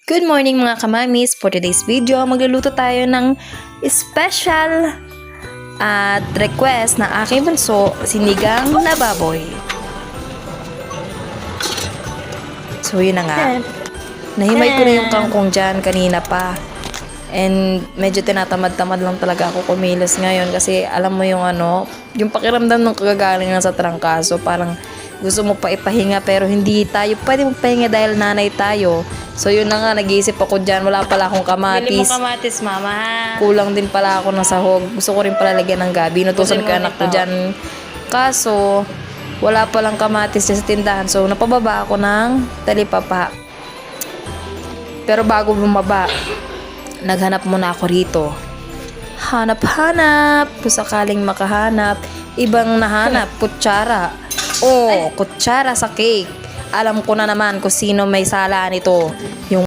Good morning mga kamamis! For today's video, magluluto tayo ng special at request na aking bunso, sinigang na baboy. So yun na nga. Nahimay ko na yung kangkong dyan kanina pa. And medyo tinatamad-tamad lang talaga ako kumilos ngayon kasi alam mo yung yung pakiramdam ng kagagaling na sa trangkaso. Parang gusto mo pa ipahinga pero hindi tayo pwede magpahinga dahil nanay tayo. So yun na nga, nag-iisip ako dyan. Wala pala akong kamatis. Bili mo kamatis, mama. Kulang din pala ako ng sahog. Gusto ko rin pala lagyan ng gabi. Inutusan ko anak ko dyan. Kaso, wala palang kamatis dyan sa tindahan. So, napababa ako ng talipapa. Pero bago bumaba, naghanap muna ako rito. Hanap-hanap. Kung sakaling makahanap. Ibang nahanap. Kutsara. Oh, kutsara sa cake. Alam ko na naman kung sino may sala nito. Yung